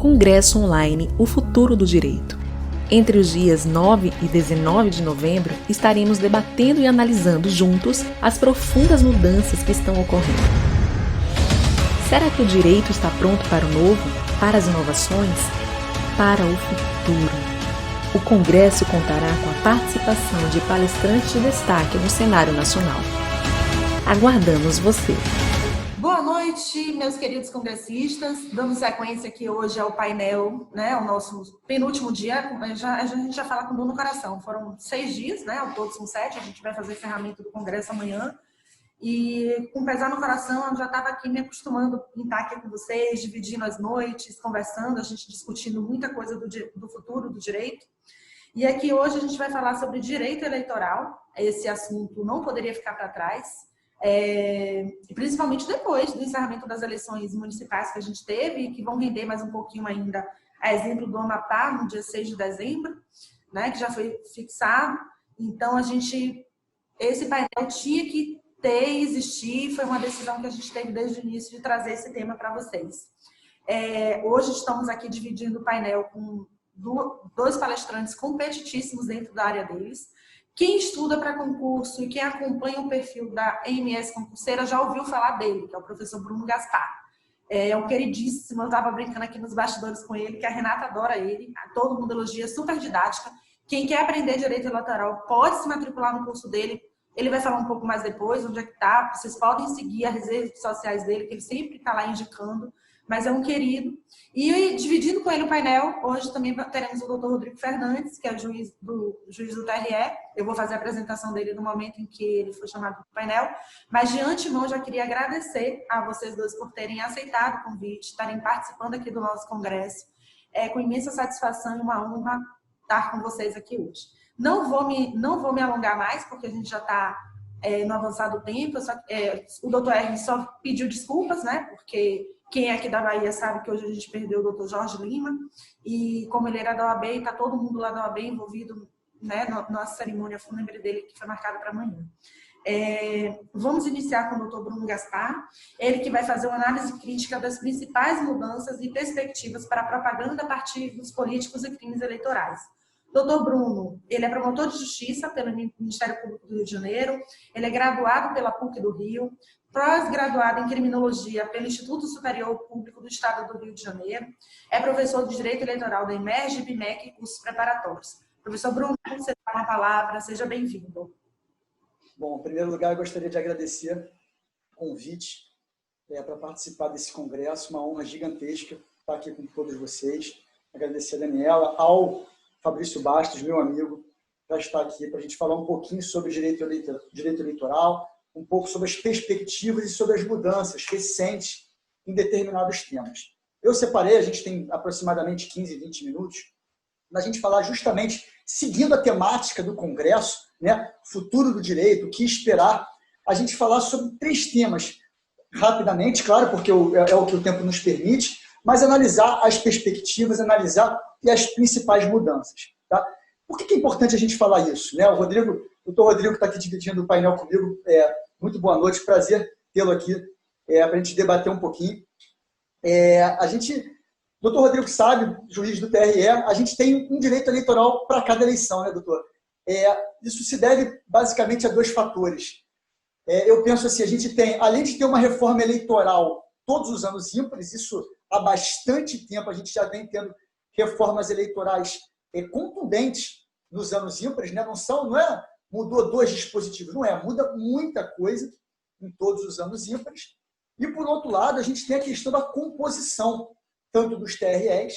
Congresso Online O Futuro do Direito. Entre os dias 9 e 19 de novembro, estaremos debatendo e analisando juntos as profundas mudanças que estão ocorrendo. Será que o direito está pronto para o novo, para as inovações, para o futuro? O Congresso contará com a participação de palestrantes de destaque no cenário nacional. Aguardamos você! Boa noite, meus queridos congressistas. Dando sequência aqui hoje ao painel, né, o nosso penúltimo dia. A gente já fala com dor no coração. Foram 6 dias, né, ao todo são 7. A gente vai fazer encerramento do Congresso amanhã. E com pesar no coração, eu já estava aqui me acostumando em estar aqui com vocês, dividindo as noites, conversando, a gente discutindo muita coisa do futuro do direito. E aqui hoje a gente vai falar sobre direito eleitoral. Esse assunto não poderia ficar para trás. Principalmente depois do encerramento das eleições municipais que a gente teve e que vão render mais um pouquinho ainda, a exemplo do Amapá, no dia 6 de dezembro, né, que já foi fixado. Então, esse painel tinha que existir, foi uma decisão que a gente teve desde o início de trazer esse tema para vocês. Hoje estamos aqui dividindo o painel com 2 palestrantes competitíssimos dentro da área deles. Quem estuda para concurso e quem acompanha o perfil da EMS Concurseira já ouviu falar dele, que é o professor Bruno Gaspar. É um queridíssimo, eu estava brincando aqui nos bastidores com ele, que a Renata adora ele, todo mundo elogia, super didática. Quem quer aprender direito eleitoral pode se matricular no curso dele. Ele vai falar um pouco mais depois, onde é que está. Vocês podem seguir as redes sociais dele, que ele sempre está lá indicando, mas é um querido. E dividindo com ele o painel, hoje também teremos o doutor Rodrigo Fernandes, que é juiz do TRE. Eu vou fazer a apresentação dele no momento em que ele foi chamado para o painel. Mas, de antemão, já queria agradecer a vocês dois por terem aceitado o convite, estarem participando aqui do nosso congresso. É com imensa satisfação e uma honra estar com vocês aqui hoje. Não vou me alongar mais, porque a gente já está no avançado tempo. O doutor R só pediu desculpas, né? Porque quem é aqui da Bahia sabe que hoje a gente perdeu o doutor Jorge Lima. E como ele era da OAB, está todo mundo lá da OAB envolvido, né, na nossa cerimônia fúnebre dele, que foi marcada para amanhã. Vamos iniciar com o doutor Bruno Gaspar, ele que vai fazer uma análise crítica das principais mudanças e perspectivas para a propaganda a partir dos políticos e crimes eleitorais. Doutor Bruno, ele é promotor de justiça pelo Ministério Público do Rio de Janeiro, ele é graduado pela PUC do Rio, pós-graduado em criminologia pelo Instituto Superior Público do Estado do Rio de Janeiro, é professor de Direito Eleitoral da EMERGE, BIMEC e cursos preparatórios. Professor Bruno, você dá uma palavra, seja bem-vindo. Bom, em primeiro lugar, eu gostaria de agradecer o convite para participar desse congresso, uma honra gigantesca estar aqui com todos vocês. Agradecer a Daniela, ao Fabrício Bastos, meu amigo, já está aqui para a gente falar um pouquinho sobre direito eleitoral, um pouco sobre as perspectivas e sobre as mudanças recentes em determinados temas. Eu separei, a gente tem aproximadamente 15, 20 minutos, para a gente falar justamente, seguindo a temática do Congresso, né, futuro do direito, o que esperar, a gente falar sobre 3 temas, rapidamente, claro, porque é o que o tempo nos permite, mas analisar as perspectivas, analisar as principais mudanças. Tá? Por que é importante a gente falar isso? Né? O doutor Rodrigo, que está aqui dividindo o painel comigo, muito boa noite, prazer tê-lo aqui para a gente debater um pouquinho. Doutor Rodrigo sabe, juiz do TRE, a gente tem um direito eleitoral para cada eleição, né, doutor? Isso se deve basicamente a 2 fatores. Eu penso assim, a gente tem, além de ter uma reforma eleitoral todos os anos ímpares, isso há bastante tempo a gente já vem tendo reformas eleitorais contundentes nos anos ímpares, né? Mudou 2 dispositivos, muda muita coisa em todos os anos ímpares. E, por outro lado, a gente tem a questão da composição, tanto dos TREs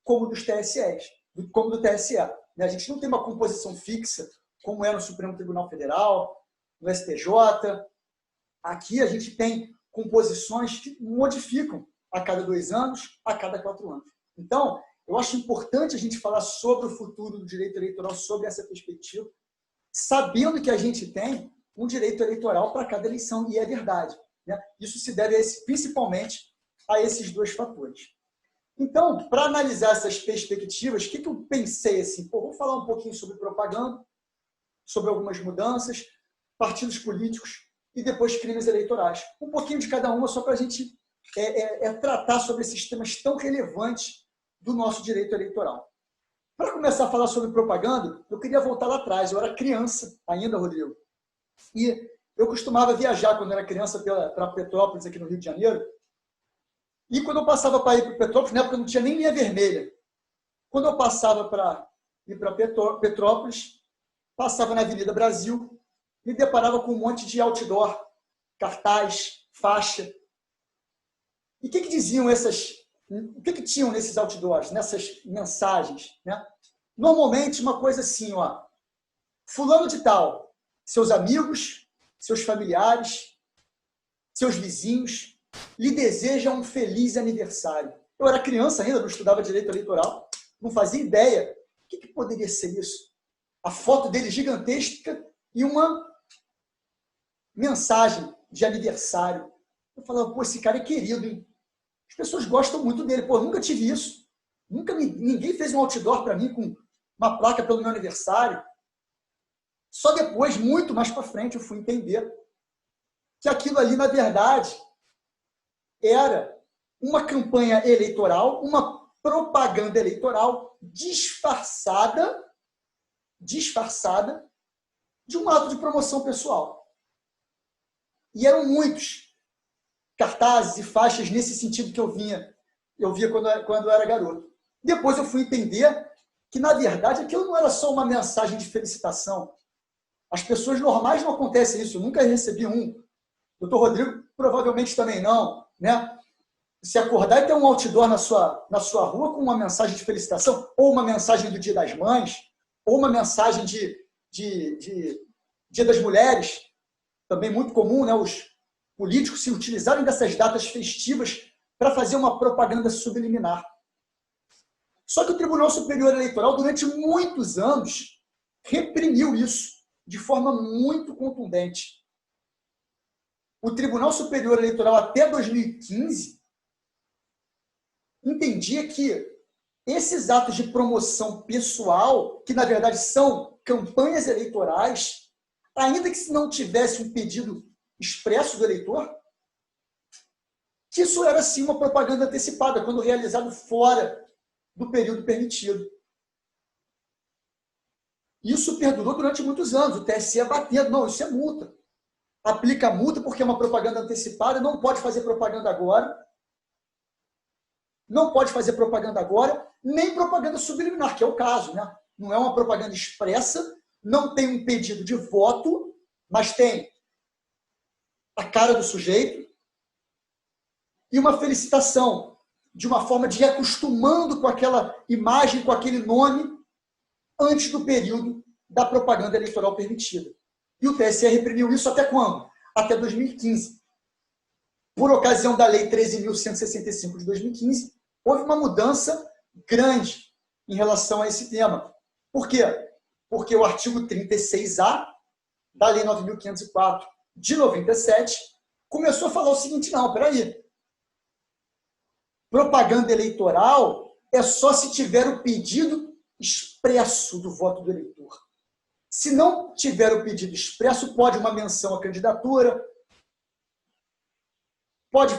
como dos TSEs, como do TSE. A gente não tem uma composição fixa, como é no Supremo Tribunal Federal, no STJ. Aqui a gente tem composições que modificam a cada 2 anos, a cada 4 anos. Então, eu acho importante a gente falar sobre o futuro do direito eleitoral, sobre essa perspectiva, sabendo que a gente tem um direito eleitoral para cada eleição, e é verdade. Né? Isso se deve principalmente a esses 2 fatores. Então, para analisar essas perspectivas, o que eu pensei assim? Vou falar um pouquinho sobre propaganda, sobre algumas mudanças, partidos políticos e depois crimes eleitorais. Um pouquinho de cada uma, só para a gente tratar sobre esses temas tão relevantes do nosso direito eleitoral. Para começar a falar sobre propaganda, eu queria voltar lá atrás. Eu era criança ainda, Rodrigo, e eu costumava viajar quando era criança para Petrópolis, aqui no Rio de Janeiro. E quando eu passava para ir para Petrópolis, na época não tinha nem linha vermelha. Quando eu passava para ir para Petrópolis, passava na Avenida Brasil, me deparava com um monte de outdoor, cartaz, faixa. E o que diziam o que tinham nesses outdoors, nessas mensagens, né? Normalmente uma coisa assim, ó, fulano de tal, seus amigos, seus familiares, seus vizinhos, lhe desejam um feliz aniversário. Eu era criança ainda, não estudava direito eleitoral, não fazia ideia. O que poderia ser isso? A foto dele gigantesca e uma mensagem de aniversário. Eu falava, pô, esse cara é querido, hein? As pessoas gostam muito dele. Pô, nunca tive isso. Ninguém fez um outdoor para mim com uma placa pelo meu aniversário. Só depois, muito mais para frente, eu fui entender que aquilo ali, na verdade, era uma campanha eleitoral, uma propaganda eleitoral disfarçada de um ato de promoção pessoal. E eram muitos cartazes e faixas nesse sentido que eu via quando eu era garoto. Depois eu fui entender que, na verdade, aquilo não era só uma mensagem de felicitação. As pessoas normais não acontece isso. Eu nunca recebi um. Doutor Rodrigo, provavelmente também não, né? Se acordar e ter um outdoor na sua rua com uma mensagem de felicitação, ou uma mensagem do Dia das Mães, ou uma mensagem de Dia das Mulheres, também muito comum, né? Os políticos se utilizarem dessas datas festivas para fazer uma propaganda subliminar. Só que o Tribunal Superior Eleitoral, durante muitos anos, reprimiu isso de forma muito contundente. O Tribunal Superior Eleitoral, até 2015, entendia que esses atos de promoção pessoal, que na verdade são campanhas eleitorais, ainda que se não tivesse um pedido expresso do eleitor, que isso era sim uma propaganda antecipada, quando realizado fora do período permitido. Isso perdurou durante muitos anos, o TSE batendo, não, isso é multa. Aplica multa porque é uma propaganda antecipada, não pode fazer propaganda agora. Não pode fazer propaganda agora, nem propaganda subliminar, que é o caso, né? Não é uma propaganda expressa, não tem um pedido de voto, mas tem a cara do sujeito e uma felicitação, de uma forma de ir acostumando com aquela imagem, com aquele nome, antes do período da propaganda eleitoral permitida. E o TSE reprimiu isso até quando? Até 2015. Por ocasião da Lei 13.165 de 2015, houve uma mudança grande em relação a esse tema. Por quê? Porque o artigo 36A da Lei 9.504 de 97 começou a falar o seguinte, não, peraí, propaganda eleitoral é só se tiver o pedido expresso do voto do eleitor. Se não tiver o pedido expresso, pode uma menção à candidatura, pode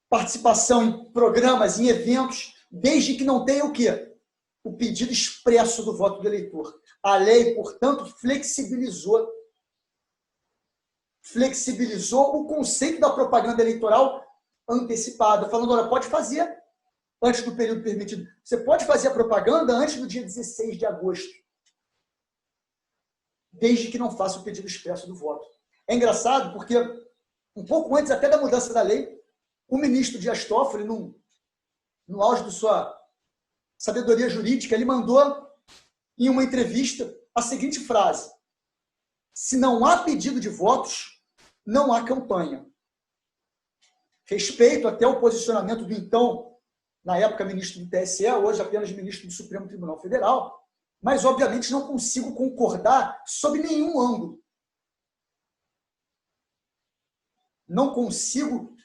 participação em programas, em eventos, desde que não tenha o quê? O pedido expresso do voto do eleitor. A lei, portanto, flexibilizou o conceito da propaganda eleitoral antecipada, falando, olha, pode fazer antes do período permitido. Você pode fazer a propaganda antes do dia 16 de agosto, desde que não faça o pedido expresso do voto. É engraçado porque, um pouco antes até da mudança da lei, o ministro Dias Toffoli, no auge de sua sabedoria jurídica, ele mandou, em uma entrevista, a seguinte frase: se não há pedido de votos, não há campanha. Respeito até o posicionamento do então, na época, ministro do TSE, hoje apenas ministro do Supremo Tribunal Federal, mas, obviamente, não consigo concordar sob nenhum ângulo. Não consigo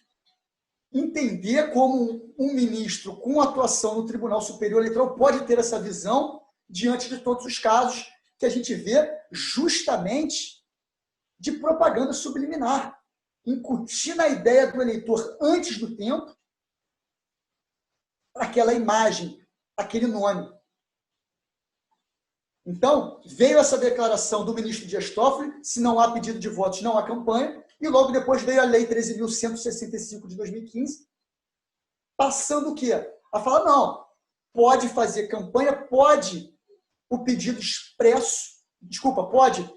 entender como um ministro com atuação no Tribunal Superior Eleitoral pode ter essa visão diante de todos os casos que a gente vê justamente de propaganda subliminar, incutir na ideia do eleitor antes do tempo aquela imagem aquele nome. Então, veio essa declaração do ministro Dias Toffoli, se não há pedido de votos, não há campanha, e logo depois veio a Lei 13.165 de 2015, passando o quê? A falar, não, pode fazer campanha, pode o pedido expresso, pode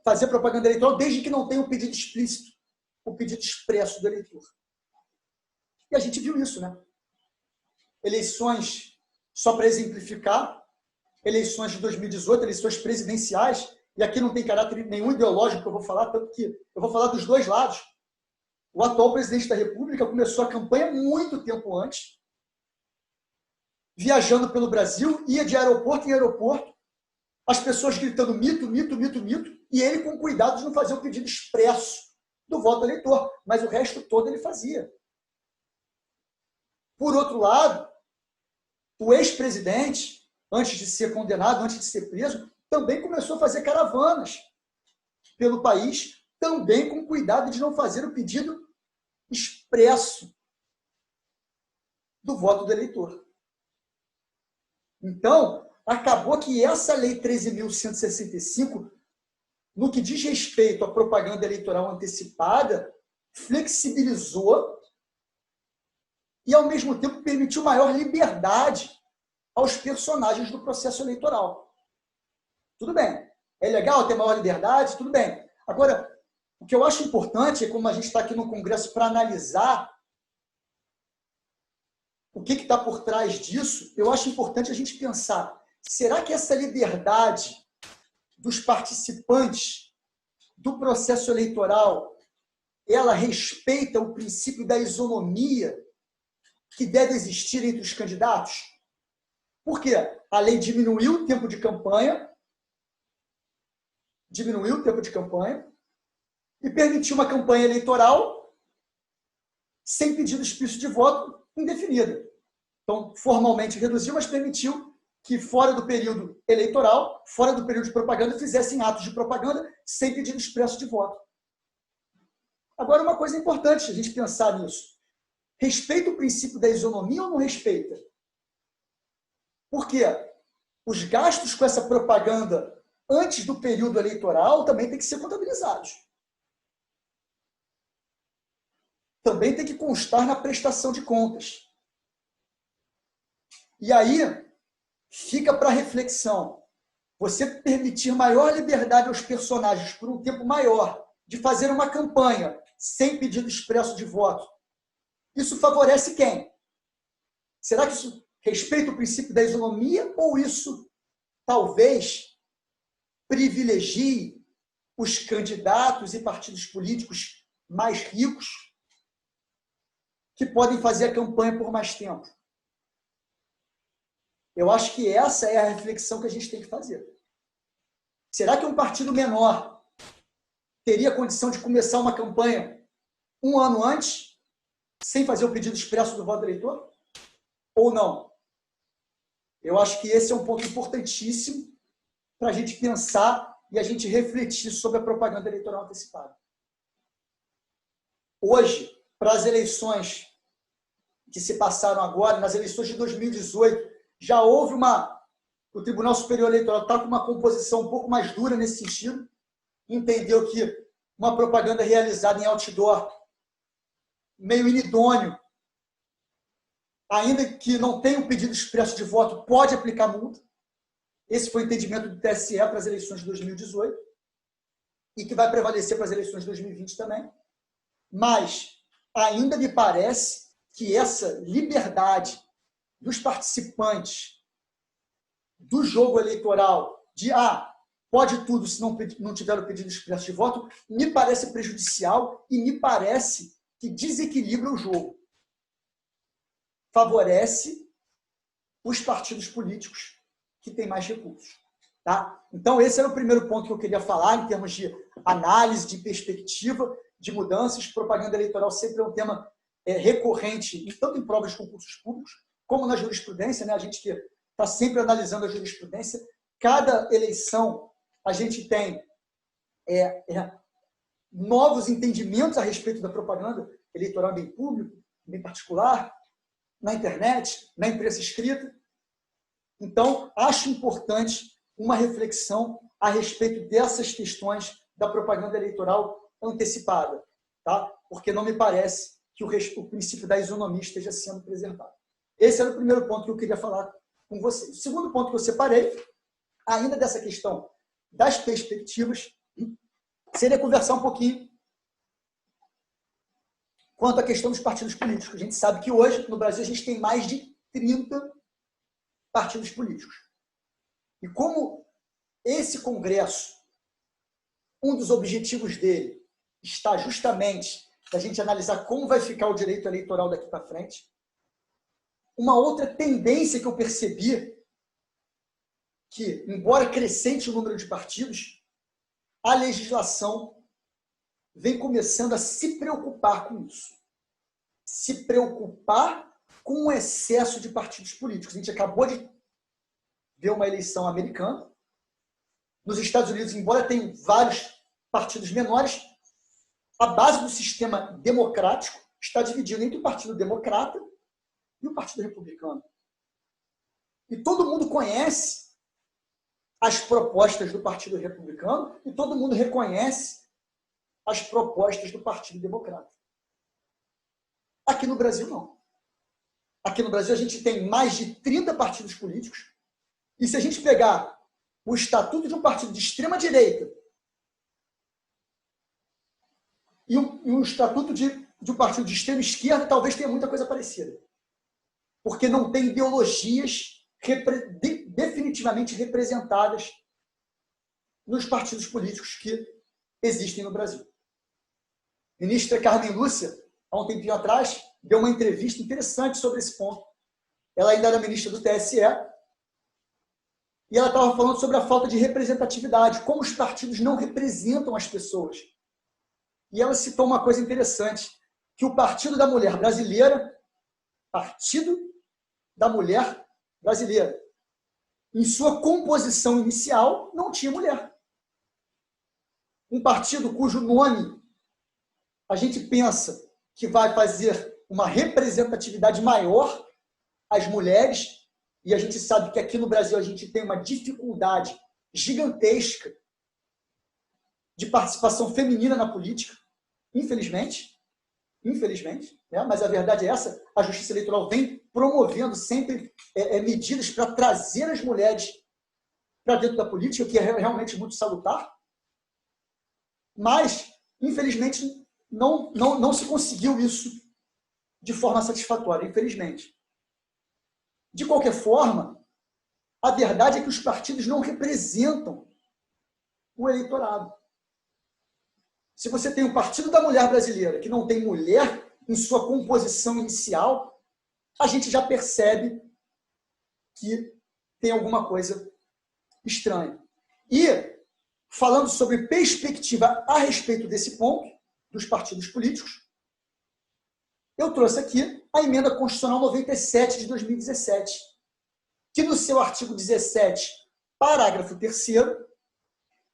fazer propaganda eleitoral, desde que não tenha o pedido explícito, o pedido expresso do eleitor. E a gente viu isso, né? Eleições, só para exemplificar, eleições de 2018, eleições presidenciais, e aqui não tem caráter nenhum ideológico que eu vou falar, tanto que eu vou falar dos dois lados. O atual presidente da República começou a campanha muito tempo antes, viajando pelo Brasil, ia de aeroporto em aeroporto, as pessoas gritando mito, mito, mito, mito, e ele com cuidado de não fazer o pedido expresso do voto eleitor, mas o resto todo ele fazia. Por outro lado, o ex-presidente, antes de ser condenado, antes de ser preso, também começou a fazer caravanas pelo país, também com cuidado de não fazer o pedido expresso do voto do eleitor. Então, acabou que essa Lei 13.165, no que diz respeito à propaganda eleitoral antecipada, flexibilizou e, ao mesmo tempo, permitiu maior liberdade aos personagens do processo eleitoral. Tudo bem. É legal ter maior liberdade? Tudo bem. Agora, o que eu acho importante é, como a gente está aqui no Congresso para analisar o que está por trás disso, eu acho importante a gente pensar, será que essa liberdade dos participantes do processo eleitoral, ela respeita o princípio da isonomia que deve existir entre os candidatos? Por quê? A lei diminuiu o tempo de campanha, e permitiu uma campanha eleitoral sem pedido explícito de voto indefinida. Então, formalmente reduziu, mas permitiu que, fora do período eleitoral, fora do período de propaganda, fizessem atos de propaganda sem pedido expresso de voto. Agora, uma coisa importante a gente pensar nisso. Respeita o princípio da isonomia ou não respeita? Por quê? Os gastos com essa propaganda antes do período eleitoral também têm que ser contabilizados. Também tem que constar na prestação de contas. E aí, fica para reflexão. Você permitir maior liberdade aos personagens por um tempo maior de fazer uma campanha sem pedido expresso de voto, isso favorece quem? Será que isso respeita o princípio da isonomia ou isso talvez privilegie os candidatos e partidos políticos mais ricos que podem fazer a campanha por mais tempo? Eu acho que essa é a reflexão que a gente tem que fazer. Será que um partido menor teria condição de começar uma campanha um ano antes, sem fazer o pedido expresso do voto do eleitor? Ou não? Eu acho que esse é um ponto importantíssimo para a gente pensar e a gente refletir sobre a propaganda eleitoral antecipada. Hoje, para as eleições que se passaram agora, nas eleições de 2018, já houve o Tribunal Superior Eleitoral está com uma composição um pouco mais dura nesse sentido, entendeu que uma propaganda realizada em outdoor, meio inidôneo, ainda que não tenha um pedido expresso de voto, pode aplicar multa. Esse foi o entendimento do TSE para as eleições de 2018 e que vai prevalecer para as eleições de 2020 também. Mas ainda me parece que essa liberdade dos participantes do jogo eleitoral de pode tudo se não tiver o pedido expresso de voto, me parece prejudicial e me parece que desequilibra o jogo. Favorece os partidos políticos que têm mais recursos. Tá? Então, esse era o primeiro ponto que eu queria falar em termos de análise, de perspectiva, de mudanças. Propaganda eleitoral sempre é um tema recorrente, tanto em provas de concursos públicos, como na jurisprudência, né? A gente que está sempre analisando a jurisprudência. Cada eleição a gente tem novos entendimentos a respeito da propaganda eleitoral bem público, bem particular, na internet, na imprensa escrita. Então, acho importante uma reflexão a respeito dessas questões da propaganda eleitoral antecipada, tá? Porque não me parece que o princípio da isonomia esteja sendo preservado. Esse era o primeiro ponto que eu queria falar com vocês. O segundo ponto que eu separei, ainda dessa questão das perspectivas, seria conversar um pouquinho quanto à questão dos partidos políticos. A gente sabe que hoje, no Brasil, a gente tem mais de 30 partidos políticos. E como esse Congresso, um dos objetivos dele está justamente a gente analisar como vai ficar o direito eleitoral daqui para frente, uma outra tendência que eu percebi, que, embora crescente o número de partidos, a legislação vem começando a se preocupar com isso. Se preocupar com o excesso de partidos políticos. A gente acabou de ver uma eleição americana. Nos Estados Unidos, embora tenham vários partidos menores, a base do sistema democrático está dividida entre o Partido Democrata e o Partido Republicano. E todo mundo conhece as propostas do Partido Republicano e todo mundo reconhece as propostas do Partido Democrata. Aqui no Brasil, não. Aqui no Brasil, a gente tem mais de 30 partidos políticos. E se a gente pegar o estatuto de um partido de extrema-direita e o estatuto de um partido de extrema-esquerda, talvez tenha muita coisa parecida. Porque não tem ideologias definitivamente representadas nos partidos políticos que existem no Brasil. A ministra Carmen Lúcia, há um tempinho atrás, deu uma entrevista interessante sobre esse ponto. Ela ainda era ministra do TSE e ela estava falando sobre a falta de representatividade, como os partidos não representam as pessoas. E ela citou uma coisa interessante, que o Partido da Mulher Brasileira, em sua composição inicial, não tinha mulher. Um partido cujo nome a gente pensa que vai fazer uma representatividade maior às mulheres, e a gente sabe que aqui no Brasil a gente tem uma dificuldade gigantesca de participação feminina na política, infelizmente, né? Mas a verdade é essa, a Justiça Eleitoral vem promovendo sempre medidas para trazer as mulheres para dentro da política, o que é realmente muito salutar, mas, infelizmente, não se conseguiu isso de forma satisfatória, infelizmente. De qualquer forma, a verdade é que os partidos não representam o eleitorado. Se você tem o Partido da Mulher Brasileira, que não tem mulher em sua composição inicial, a gente já percebe que tem alguma coisa estranha. E, falando sobre perspectiva a respeito desse ponto, dos partidos políticos, eu trouxe aqui a Emenda Constitucional 97 de 2017, que no seu artigo 17, parágrafo 3º,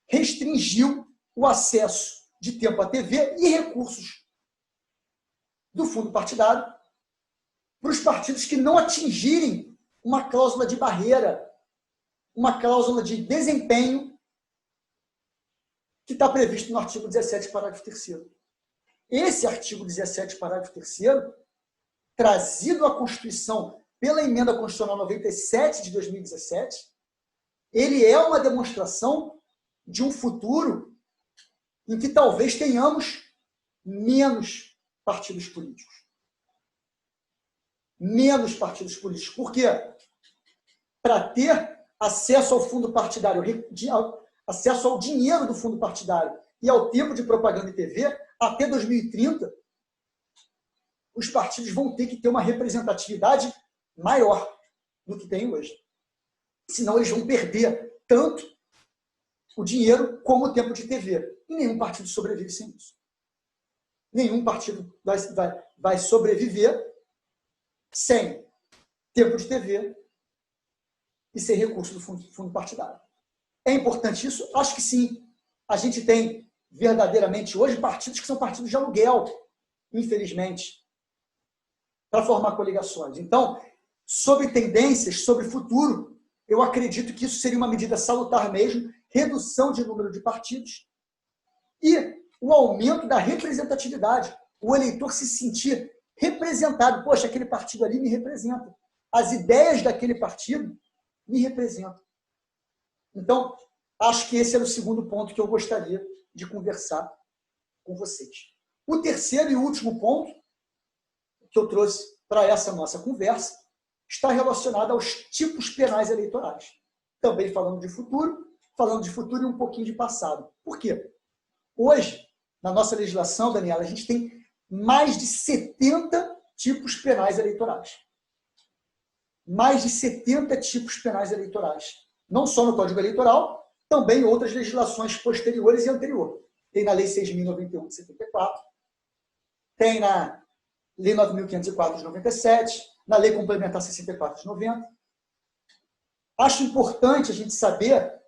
restringiu o acesso de tempo à TV e recursos do fundo partidário para os partidos que não atingirem uma cláusula de barreira, uma cláusula de desempenho que está previsto no artigo 17, parágrafo 3º. Esse artigo 17, parágrafo 3º, trazido à Constituição pela Emenda Constitucional 97 de 2017, ele é uma demonstração de um futuro em que talvez tenhamos menos partidos políticos. Menos partidos políticos. Por quê? Para ter acesso ao fundo partidário, acesso ao dinheiro do fundo partidário e ao tempo de propaganda e TV, até 2030, os partidos vão ter que ter uma representatividade maior do que tem hoje. Senão eles vão perder tanto o dinheiro como o tempo de TV. E nenhum partido sobrevive sem isso. Nenhum partido vai sobreviver sem tempo de TV e sem recurso do fundo partidário. É importante isso? Acho que sim. A gente tem verdadeiramente hoje partidos que são partidos de aluguel, infelizmente, para formar coligações. Então, sobre tendências, sobre futuro, Eu acredito que isso seria uma medida salutar mesmo, redução de número de partidos e o aumento da representatividade. O eleitor se sentir representado. Poxa, aquele partido ali me representa. As ideias daquele partido me representam. Então, acho que esse era o segundo ponto que eu gostaria de conversar com vocês. O terceiro e último ponto que eu trouxe para essa nossa conversa está relacionado aos tipos penais eleitorais. Também falando de futuro e um pouquinho de passado. Por quê? Hoje, na nossa legislação, Daniela, a gente tem mais de 70 tipos penais eleitorais. Mais de 70 tipos penais eleitorais. Não só no Código Eleitoral, também em outras legislações posteriores e anteriores. Tem na Lei 6.091 de 74, tem na Lei 9.504 de 97, na Lei Complementar 64 de 90. Acho importante a gente saber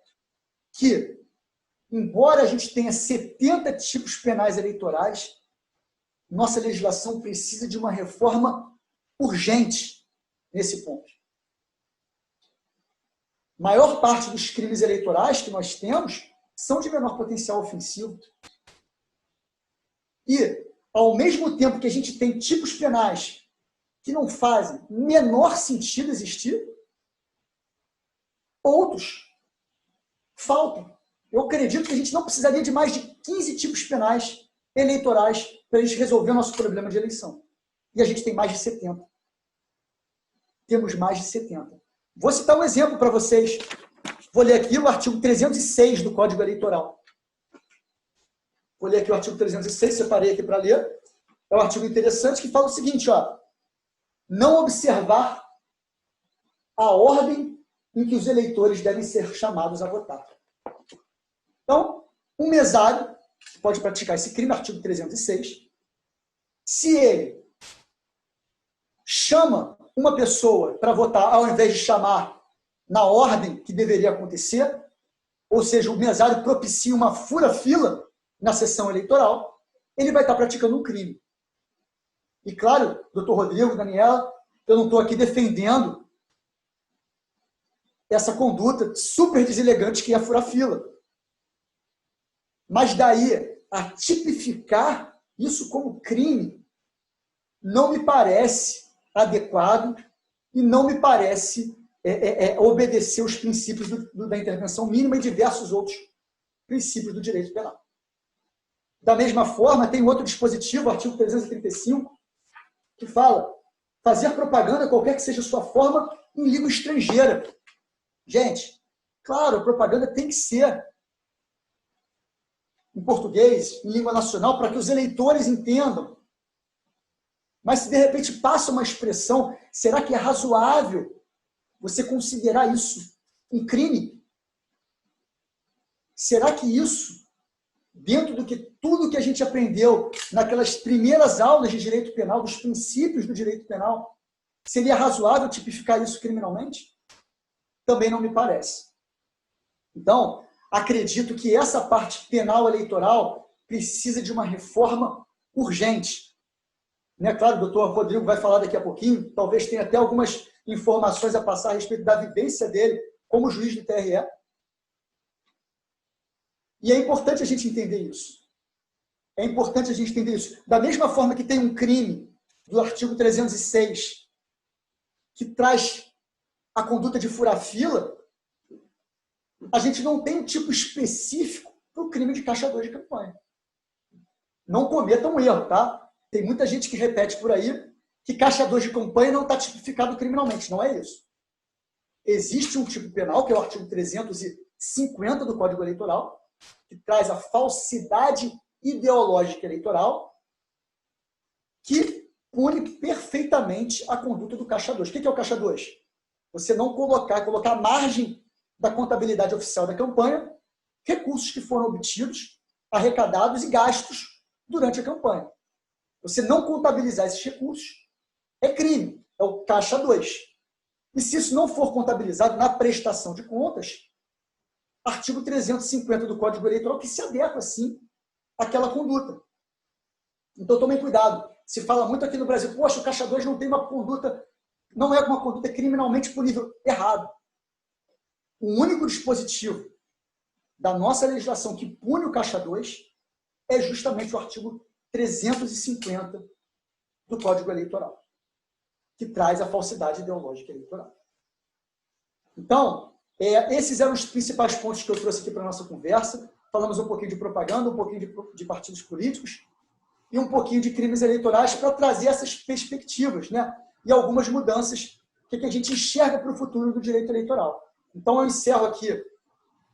que, embora a gente tenha 70 tipos penais eleitorais, nossa legislação precisa de uma reforma urgente nesse ponto. A maior parte dos crimes eleitorais que nós temos são de menor potencial ofensivo. E, ao mesmo tempo que a gente tem tipos penais que não fazem menor sentido existir, outros faltam. Eu acredito que a gente não precisaria de mais de 15 tipos penais eleitorais para a gente resolver o nosso problema de eleição. E a gente tem mais de 70. Temos mais de 70. Vou citar um exemplo para vocês. Vou ler aqui o artigo 306 do Código Eleitoral. Vou ler aqui o artigo 306, separei aqui para ler. É um artigo interessante que fala o seguinte, ó, não observar a ordem em que os eleitores devem ser chamados a votar. Então, um mesário pode praticar esse crime, artigo 306, se ele chama uma pessoa para votar ao invés de chamar na ordem que deveria acontecer, ou seja, o mesário propicia uma fura-fila na sessão eleitoral, ele vai estar praticando um crime. E claro, doutor Rodrigo, Daniela, eu não estou aqui defendendo essa conduta super deselegante que é a fura-fila. Mas daí a tipificar isso como crime não me parece adequado e não me parece obedecer os princípios da intervenção mínima e diversos outros princípios do direito penal. Da mesma forma, tem outro dispositivo, artigo 335, que fala fazer propaganda, qualquer que seja a sua forma, em língua estrangeira. Gente, claro, a propaganda tem que ser em português, em língua nacional, para que os eleitores entendam. Mas se de repente passa uma expressão, será que é razoável você considerar isso um crime? Será que isso, dentro do que tudo que a gente aprendeu naquelas primeiras aulas de direito penal, dos princípios do direito penal, seria razoável tipificar isso criminalmente? Também não me parece. Então, acredito que essa parte penal eleitoral precisa de uma reforma urgente. Né? Claro, o doutor Rodrigo vai falar daqui a pouquinho, talvez tenha até algumas informações a passar a respeito da vivência dele como juiz do TRE. E é importante a gente entender isso. É importante a gente entender isso. Da mesma forma que tem um crime do artigo 306 que traz a conduta de furar-fila, a gente não tem um tipo específico para o crime de caixador de campanha. Não cometam um erro, tá? Tem muita gente que repete por aí que caixador de campanha não está tipificado criminalmente. Não é isso. Existe um tipo penal, que é o artigo 350 do Código Eleitoral, que traz a falsidade ideológica eleitoral, que pune perfeitamente a conduta do caixa 2. O que é o caixa 2? Você não colocar à margem da contabilidade oficial da campanha recursos que foram obtidos, arrecadados e gastos durante a campanha. Você não contabilizar esses recursos é crime, é o caixa 2. E se isso não for contabilizado na prestação de contas, artigo 350 do Código Eleitoral, que se adequa, sim, àquela conduta. Então, tomem cuidado. Se fala muito aqui no Brasil, poxa, o caixa 2 não tem uma conduta, não é uma conduta criminalmente punível. Errado. o único dispositivo da nossa legislação que pune o Caixa 2 é justamente o artigo 350 do Código Eleitoral, que traz a falsidade ideológica eleitoral. Então, esses eram os principais pontos que eu trouxe aqui para a nossa conversa. Falamos um pouquinho de propaganda, um pouquinho de partidos políticos e um pouquinho de crimes eleitorais para trazer essas perspectivas, né? E algumas mudanças que a gente enxerga para o futuro do direito eleitoral. Então, eu encerro aqui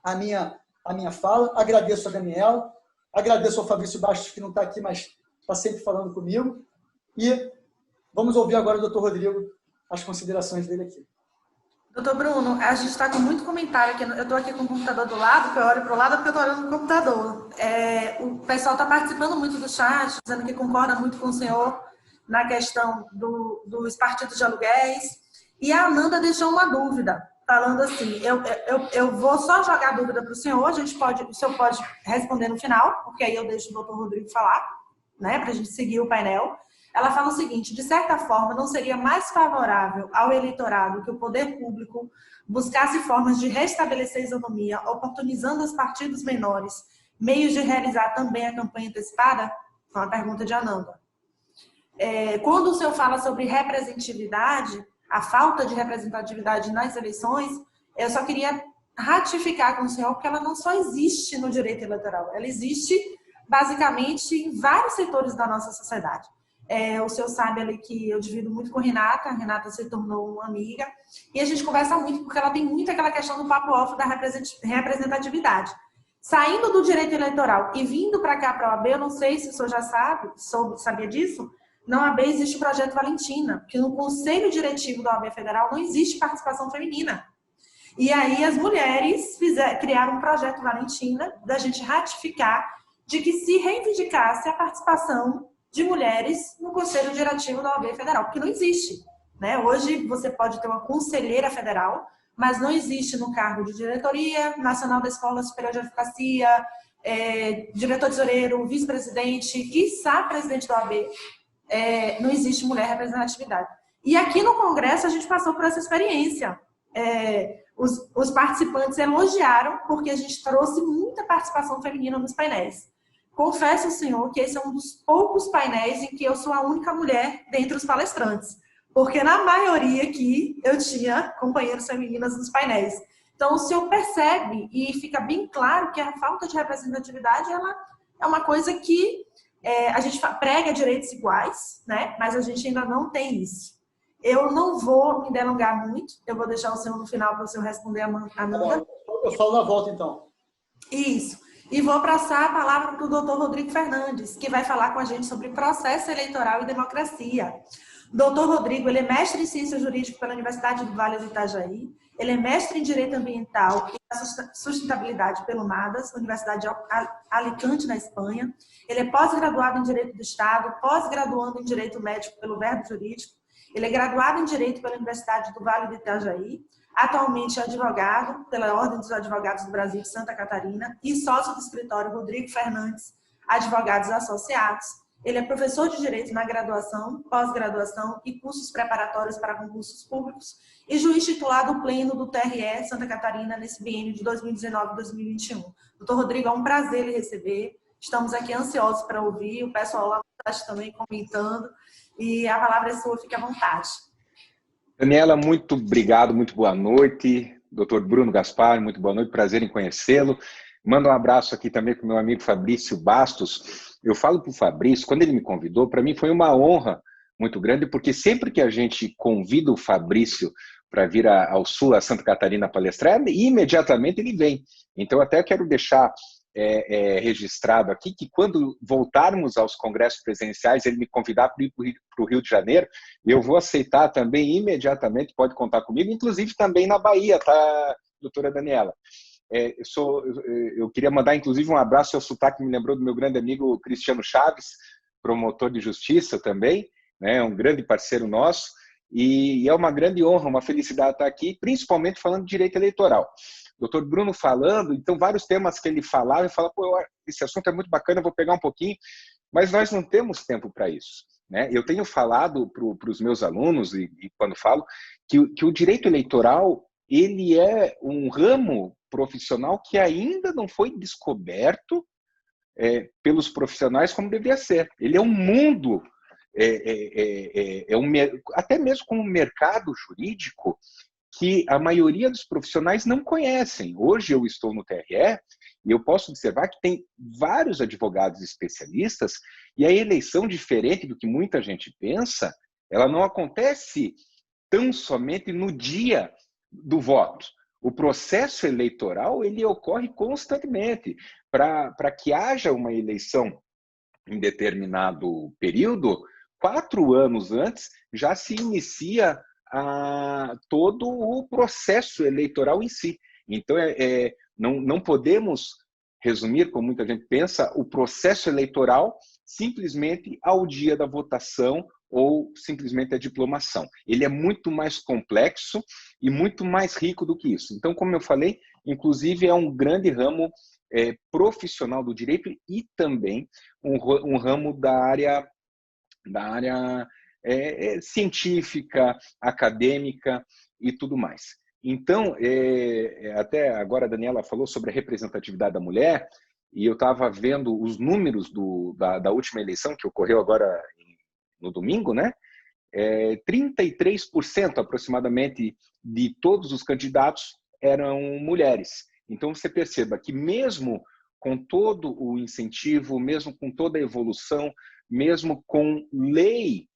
a minha fala, agradeço a Daniela, agradeço ao Fabrício Bastos, que não está aqui, mas está sempre falando comigo, e vamos ouvir agora o doutor Rodrigo, as considerações dele aqui. Doutor Bruno, a gente está com muito comentário aqui. Eu estou aqui com o computador do lado, que eu olho para o lado porque eu estou olhando no computador. O pessoal está participando muito do chat, dizendo que concorda muito com o senhor na questão dos partidos de aluguéis. E a Ananda deixou uma dúvida, falando assim, eu vou só jogar a dúvida para o senhor, o senhor pode responder no final, porque aí eu deixo o doutor Rodrigo falar, né, para a gente seguir o painel. Ela fala o seguinte: de certa forma, não seria mais favorável ao eleitorado que o poder público buscasse formas de restabelecer a isonomia, oportunizando aos partidos menores meios de realizar também a campanha antecipada? Foi uma pergunta de Ananda. Quando o senhor fala sobre representatividade, a falta de representatividade nas eleições, eu só queria ratificar com o senhor que ela não só existe no direito eleitoral, ela existe basicamente em vários setores da nossa sociedade. O senhor sabe ali que eu divido muito com a Renata se tornou uma amiga, e a gente conversa muito, porque ela tem muito aquela questão do papo off da representatividade. Saindo do direito eleitoral e vindo para cá, para a OAB, eu não sei se o senhor já sabia disso, na OAB existe o Projeto Valentina, que no Conselho Diretivo da OAB Federal não existe participação feminina. E aí as mulheres criaram um Projeto Valentina, da gente ratificar de que se reivindicasse a participação de mulheres no Conselho Diretivo da OAB Federal, porque não existe, né? Hoje você pode ter uma conselheira federal, mas não existe no cargo de diretoria nacional da Escola Superior de Advocacia, diretor tesoureiro, vice-presidente, quiçá presidente da OAB, não existe mulher representatividade. E aqui no Congresso a gente passou por essa experiência. Os participantes elogiaram porque a gente trouxe muita participação feminina nos painéis. Confesso ao senhor que esse é um dos poucos painéis em que eu sou a única mulher dentre os palestrantes, porque na maioria aqui eu tinha companheiras femininas nos painéis. Então o senhor percebe e fica bem claro que a falta de representatividade ela é uma coisa que a gente prega direitos iguais, né? Mas a gente ainda não tem isso. Eu não vou me delongar muito, eu vou deixar o senhor no final para o senhor responder a Amanda. Eu falo na volta, então. Isso. E vou passar a palavra para o doutor Rodrigo Fernandes, que vai falar com a gente sobre processo eleitoral e democracia. O doutor Rodrigo, ele é mestre em Ciências Jurídicas pela Universidade do Vale do Itajaí, ele é mestre em Direito Ambiental e Sustentabilidade pelo MADAS, Universidade de Alicante, na Espanha. Ele é pós-graduado em Direito do Estado, pós-graduando em Direito Médico pelo Verbo Jurídico. Ele é graduado em Direito pela Universidade do Vale do Itajaí. Atualmente é advogado pela Ordem dos Advogados do Brasil de Santa Catarina e sócio do escritório Rodrigo Fernandes, Advogados Associados. Ele é professor de Direito na graduação, pós-graduação e cursos preparatórios para concursos públicos e juiz titulado pleno do TRE Santa Catarina nesse biênio de 2019 e 2021. Doutor Rodrigo, é um prazer lhe receber. Estamos aqui ansiosos para ouvir, o pessoal lá está também comentando, e a palavra é sua, fique à vontade. Daniela, muito obrigado, muito boa noite. Doutor Bruno Gaspar, muito boa noite, prazer em conhecê-lo. Mando um abraço aqui também para o meu amigo Fabrício Bastos. Eu falo para o Fabrício, quando ele me convidou, para mim foi uma honra muito grande, porque sempre que a gente convida o Fabrício para vir ao Sul, a Santa Catarina, palestrar, imediatamente ele vem. Então, até quero deixar registrado aqui que quando voltarmos aos congressos presenciais, ele me convidar para ir para o Rio de Janeiro, eu vou aceitar também imediatamente, pode contar comigo, inclusive também na Bahia, tá, doutora Daniela? Eu queria mandar, inclusive, um abraço ao sotaque, me lembrou do meu grande amigo Cristiano Chaves, promotor de justiça também, né, um grande parceiro nosso, e é uma grande honra, uma felicidade estar aqui, principalmente falando de direito eleitoral. Doutor Bruno falando, então vários temas que ele falava, e fala, pô, esse assunto é muito bacana, eu vou pegar um pouquinho, mas nós não temos tempo para isso, né? Eu tenho falado para os meus alunos, e quando falo, que o direito eleitoral ele é um ramo profissional que ainda não foi descoberto pelos profissionais como deveria ser. Ele é um mundo, até mesmo como mercado jurídico, que a maioria dos profissionais não conhecem. Hoje eu estou no TRE e eu posso observar que tem vários advogados especialistas e a eleição, diferente do que muita gente pensa, ela não acontece tão somente no dia do voto. O processo eleitoral ele ocorre constantemente. Para que haja uma eleição em determinado período, 4 anos antes já se inicia todo o processo eleitoral em si. Então, não podemos resumir, como muita gente pensa, o processo eleitoral simplesmente ao dia da votação ou simplesmente a diplomação. Ele é muito mais complexo e muito mais rico do que isso. Então, como eu falei, inclusive é um grande ramo profissional do direito e também um ramo da área científica, acadêmica e tudo mais. Então, até agora a Daniela falou sobre a representatividade da mulher, e eu estava vendo os números da última eleição, que ocorreu agora no domingo, né? 33% aproximadamente de todos os candidatos eram mulheres. Então, você perceba que mesmo com todo o incentivo, mesmo com toda a evolução, mesmo com lei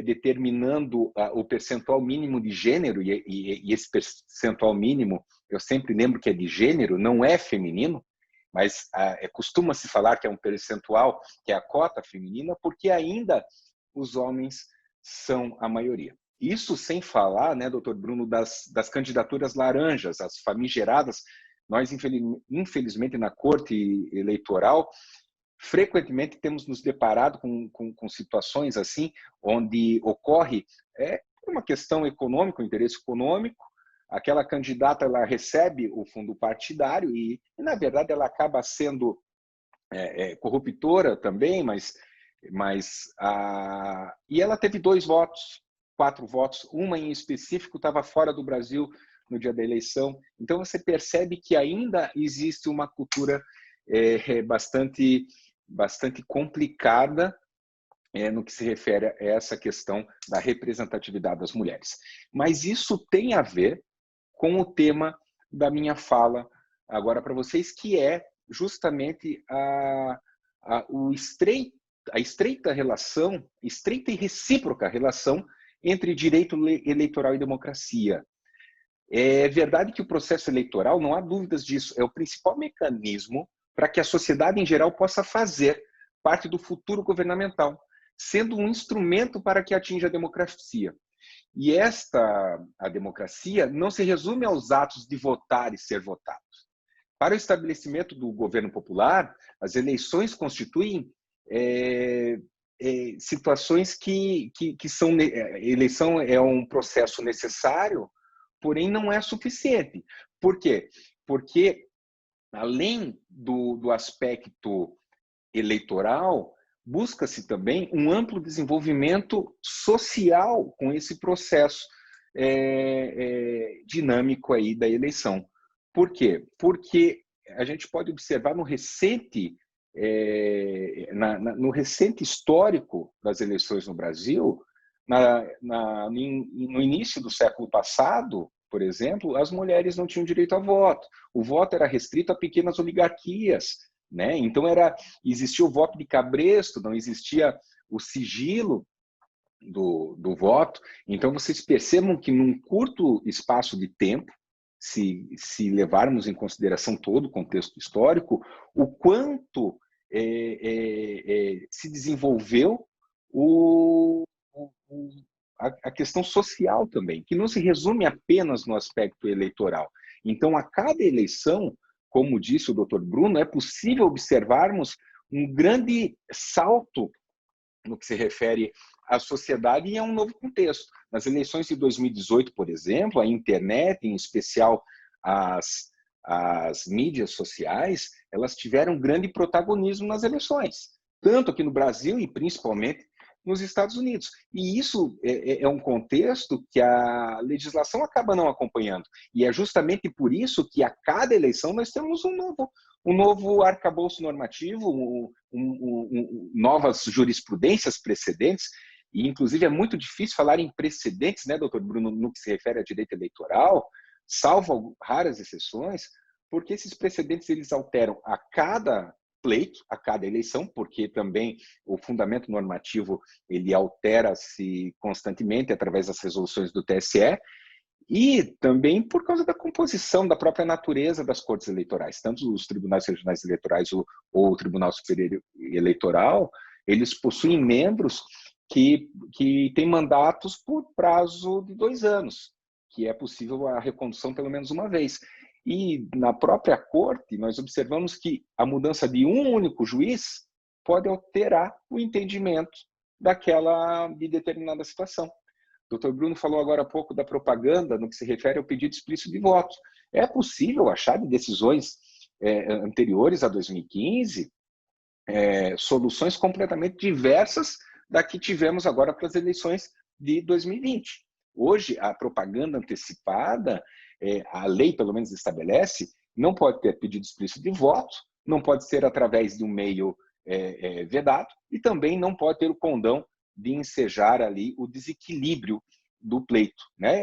determinando o percentual mínimo de gênero, e esse percentual mínimo, eu sempre lembro que é de gênero, não é feminino, mas costuma-se falar que é um percentual, que é a cota feminina, porque ainda os homens são a maioria. Isso sem falar, né, doutor Bruno, das candidaturas laranjas, as famigeradas. Nós, infelizmente, na corte eleitoral, frequentemente temos nos deparado com situações assim, onde ocorre uma questão econômica, um interesse econômico, aquela candidata ela recebe o fundo partidário e na verdade, ela acaba sendo corruptora também, e ela teve 2 votos, 4 votos, uma em específico estava fora do Brasil no dia da eleição. Então, você percebe que ainda existe uma cultura bastante complicada no que se refere a essa questão da representatividade das mulheres. Mas isso tem a ver com o tema da minha fala agora para vocês, que é justamente a estreita relação, estreita e recíproca relação entre direito eleitoral e democracia. É verdade que o processo eleitoral, não há dúvidas disso, é o principal mecanismo para que a sociedade em geral possa fazer parte do futuro governamental, sendo um instrumento para que atinja a democracia. E a democracia não se resume aos atos de votar e ser votado. Para o estabelecimento do governo popular, as eleições constituem situações que são... Eleição é um processo necessário, porém não é suficiente. Por quê? Porque, além do aspecto eleitoral, busca-se também um amplo desenvolvimento social com esse processo dinâmico aí da eleição. Por quê? Porque a gente pode observar no recente histórico das eleições no Brasil, no início do século passado, por exemplo, as mulheres não tinham direito a voto. O voto era restrito a pequenas oligarquias, né? Então existia o voto de cabresto, não existia o sigilo do voto. Então vocês percebam que num curto espaço de tempo, se levarmos em consideração todo o contexto histórico, o quanto se desenvolveu a questão social também, que não se resume apenas no aspecto eleitoral. Então, a cada eleição, como disse o doutor Bruno, é possível observarmos um grande salto no que se refere à sociedade e a um novo contexto. Nas eleições de 2018, por exemplo, a internet, em especial as mídias sociais, elas tiveram grande protagonismo nas eleições, tanto aqui no Brasil e principalmente nos Estados Unidos. E isso é um contexto que a legislação acaba não acompanhando. E é justamente por isso que a cada eleição nós temos um novo arcabouço normativo, novas jurisprudências precedentes. E, inclusive, é muito difícil falar em precedentes, né, doutor Bruno, no que se refere a direito eleitoral, salvo raras exceções, porque esses precedentes eles alteram a cada pleito, a cada eleição, porque também o fundamento normativo ele altera-se constantemente através das resoluções do TSE, e também por causa da composição da própria natureza das cortes eleitorais, tanto os tribunais regionais eleitorais ou o Tribunal Superior Eleitoral, eles possuem membros que têm mandatos por prazo de 2 anos, que é possível a recondução pelo menos uma vez. E na própria corte, nós observamos que a mudança de um único juiz pode alterar o entendimento de determinada situação. O Dr. Bruno falou agora há pouco da propaganda no que se refere ao pedido explícito de voto. É possível achar de decisões anteriores a 2015 soluções completamente diversas da que tivemos agora para as eleições de 2020. Hoje, a propaganda antecipada, a lei pelo menos estabelece, não pode ter pedido explícito de voto, não pode ser através de um meio vedado e também não pode ter o condão de ensejar ali o desequilíbrio do pleito, né?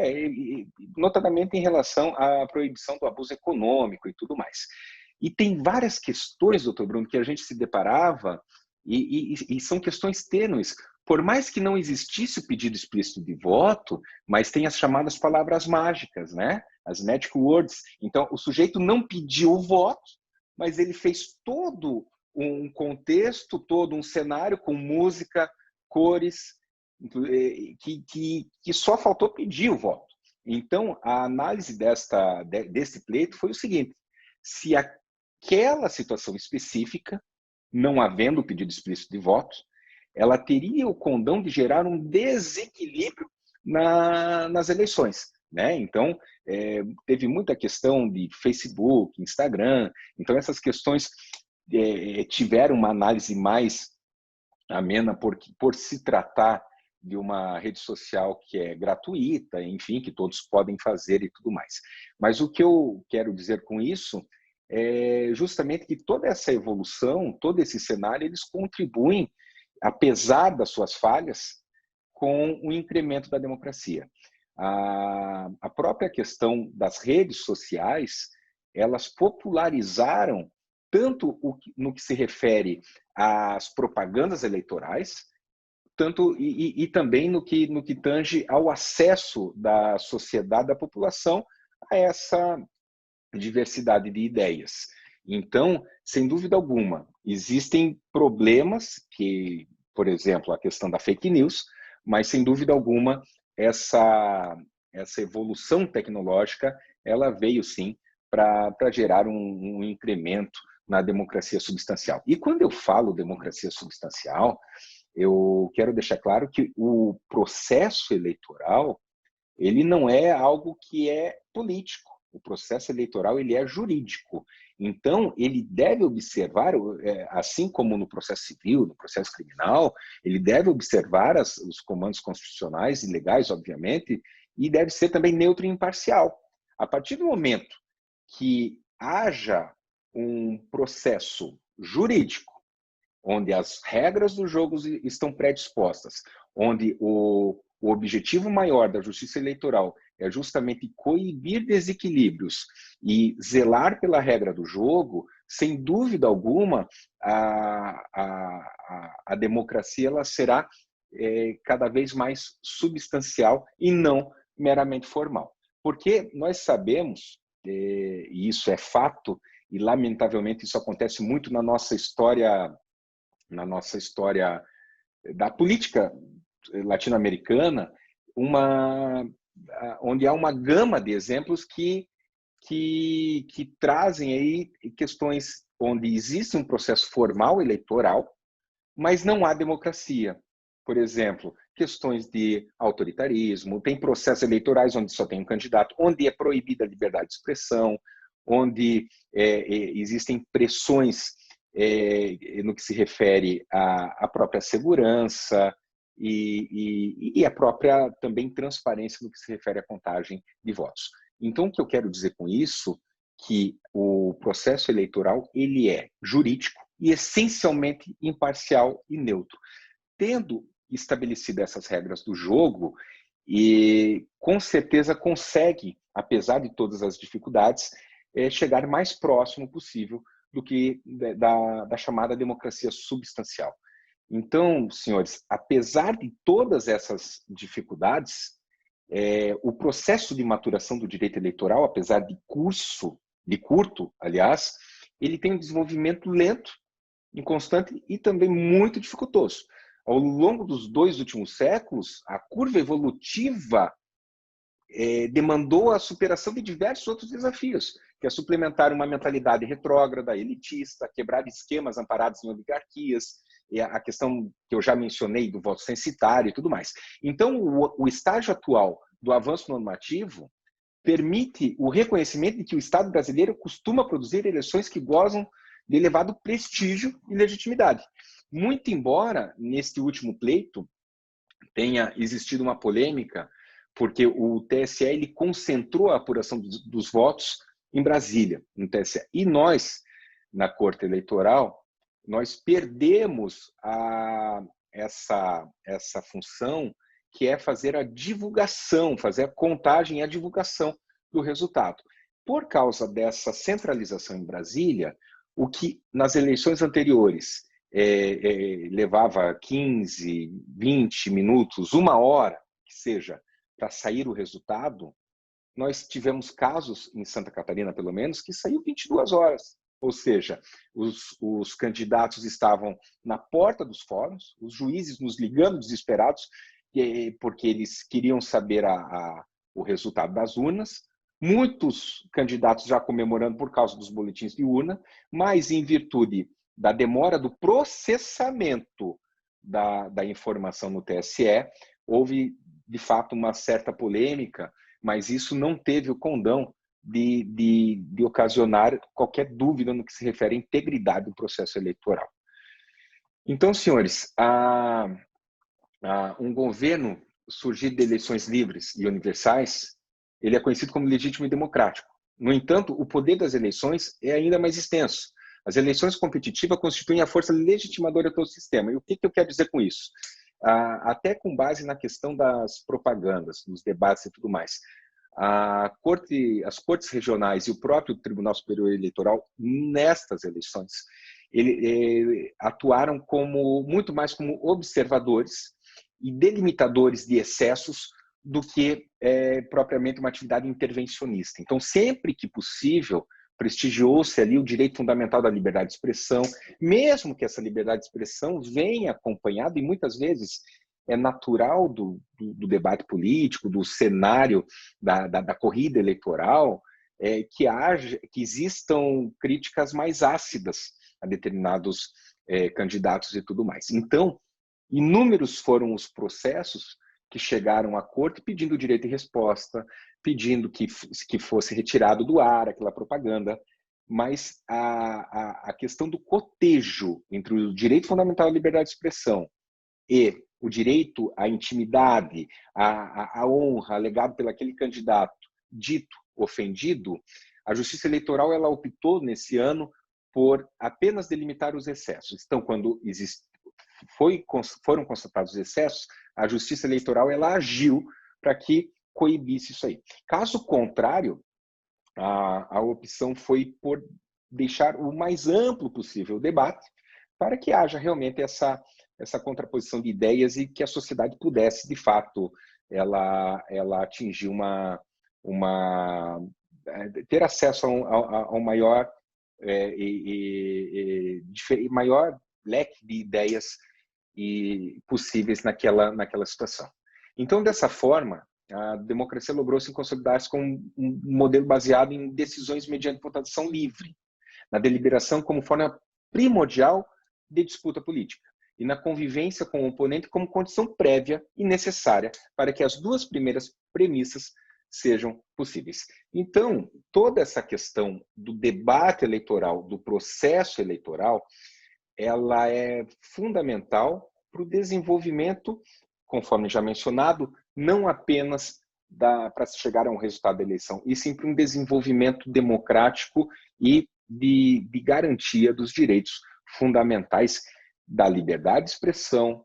Notadamente em relação à proibição do abuso econômico e tudo mais. E tem várias questões, doutor Bruno, que a gente se deparava e são questões tênues. Por mais que não existisse o pedido explícito de voto, mas tem as chamadas palavras mágicas, né? As magic words. Então, o sujeito não pediu o voto, mas ele fez todo um contexto, todo um cenário com música, cores, que só faltou pedir o voto. Então, a análise desse pleito foi o seguinte: se aquela situação específica, não havendo pedido explícito de voto, ela teria o condão de gerar um desequilíbrio nas eleições, né? Então, teve muita questão de Facebook, Instagram, então essas questões tiveram uma análise mais amena por se tratar de uma rede social que é gratuita, enfim, que todos podem fazer e tudo mais. Mas o que eu quero dizer com isso é justamente que toda essa evolução, todo esse cenário, eles contribuem, apesar das suas falhas, com o incremento da democracia. A própria questão das redes sociais, elas popularizaram tanto no que se refere às propagandas eleitorais, tanto e também no que tange ao acesso da sociedade, da população, a essa diversidade de ideias. Então, sem dúvida alguma, existem problemas que, por exemplo, a questão da fake news, mas sem dúvida alguma essa evolução tecnológica, ela veio sim para gerar um incremento na democracia substancial. E quando eu falo democracia substancial, eu quero deixar claro que o processo eleitoral, ele não é algo que é político. O processo eleitoral ele é jurídico. Então, ele deve observar, assim como no processo civil, no processo criminal, ele deve observar os comandos constitucionais e legais, obviamente, e deve ser também neutro e imparcial. A partir do momento que haja um processo jurídico, onde as regras do jogo estão predispostas, onde o objetivo maior da justiça eleitoral é justamente coibir desequilíbrios e zelar pela regra do jogo, sem dúvida alguma, a democracia ela será cada vez mais substancial e não meramente formal. Porque nós sabemos, e isso é fato, e lamentavelmente isso acontece muito na nossa história da política latino-americana, onde há uma gama de exemplos que trazem aí questões onde existe um processo formal eleitoral, mas não há democracia. Por exemplo, questões de autoritarismo, tem processos eleitorais onde só tem um candidato, onde é proibida a liberdade de expressão, onde existem pressões no que se refere à própria segurança, e a própria também transparência no que se refere à contagem de votos. Então, o que eu quero dizer com isso, que o processo eleitoral ele é jurídico e essencialmente imparcial e neutro. Tendo estabelecido essas regras do jogo, e com certeza consegue, apesar de todas as dificuldades, chegar mais próximo possível do que da chamada democracia substancial. Então, senhores, apesar de todas essas dificuldades, o processo de maturação do direito eleitoral, apesar de curto, aliás, ele tem um desenvolvimento lento, inconstante e também muito dificultoso. Ao longo dos 2 últimos séculos, a curva evolutiva demandou a superação de diversos outros desafios, que é suplementar uma mentalidade retrógrada, elitista, quebrar esquemas amparados em oligarquias, a questão que eu já mencionei do voto censitário e tudo mais. Então, o estágio atual do avanço normativo permite o reconhecimento de que o Estado brasileiro costuma produzir eleições que gozam de elevado prestígio e legitimidade. Muito embora, neste último pleito, tenha existido uma polêmica, porque o TSE ele concentrou a apuração dos votos em Brasília, no TSE. E nós, na Corte Eleitoral, nós perdemos essa função, que é fazer a divulgação, fazer a contagem e a divulgação do resultado. Por causa dessa centralização em Brasília, o que nas eleições anteriores levava 15, 20 minutos, 1 hora, que seja, para sair o resultado, nós tivemos casos, em Santa Catarina pelo menos, que saiu 22 horas. Ou seja, os candidatos estavam na porta dos fóruns, os juízes nos ligando desesperados, porque eles queriam saber o resultado das urnas, muitos candidatos já comemorando por causa dos boletins de urna, mas em virtude da demora do processamento da informação no TSE, houve, de fato, uma certa polêmica, mas isso não teve o condão de ocasionar qualquer dúvida no que se refere à integridade do processo eleitoral. Então, senhores, um governo surgido de eleições livres e universais, ele é conhecido como legítimo e democrático. No entanto, o poder das eleições é ainda mais extenso. As eleições competitivas constituem a força legitimadora de todo o sistema. E o que eu quero dizer com isso? Até com base na questão das propagandas, dos debates e tudo mais. As cortes regionais e o próprio Tribunal Superior Eleitoral, nestas eleições, atuaram muito mais como observadores e delimitadores de excessos do que propriamente uma atividade intervencionista. Então, sempre que possível, prestigiou-se ali o direito fundamental da liberdade de expressão, mesmo que essa liberdade de expressão venha acompanhada, e muitas vezes é natural do debate político, do cenário da corrida eleitoral, que existam críticas mais ácidas a determinados candidatos e tudo mais. Então, inúmeros foram os processos que chegaram à corte pedindo direito de resposta, pedindo que fosse retirado do ar aquela propaganda, mas a questão do cotejo entre o direito fundamental à liberdade de expressão e o direito à intimidade, à honra alegado pelo aquele candidato dito ofendido, a Justiça Eleitoral ela optou nesse ano por apenas delimitar os excessos. Então, quando foram constatados os excessos, a Justiça Eleitoral ela agiu para que coibisse isso aí. Caso contrário, a opção foi por deixar o mais amplo possível o debate para que haja realmente essa contraposição de ideias e que a sociedade pudesse, de fato, ela atingir ter acesso a um maior maior leque de ideias possíveis naquela situação. Então, dessa forma, a democracia logrou se consolidar-se como um modelo baseado em decisões mediante votação livre, na deliberação como forma primordial de disputa política e na convivência com o oponente como condição prévia e necessária para que as duas primeiras premissas sejam possíveis. Então, toda essa questão do debate eleitoral, do processo eleitoral, ela é fundamental para o desenvolvimento conforme já mencionado, não apenas para se chegar a um resultado da eleição, e sim para um desenvolvimento democrático e de garantia dos direitos fundamentais da liberdade de expressão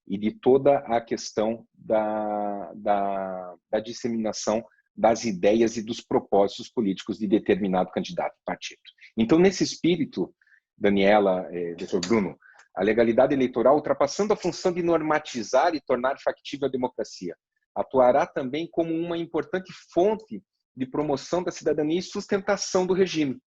e de toda a questão da disseminação das ideias e dos propósitos políticos de determinado candidato e partido. Então, nesse espírito, Daniela, Dr. Bruno, a legalidade eleitoral, ultrapassando a função de normatizar e tornar factível a democracia, atuará também como uma importante fonte de promoção da cidadania e sustentação do regime.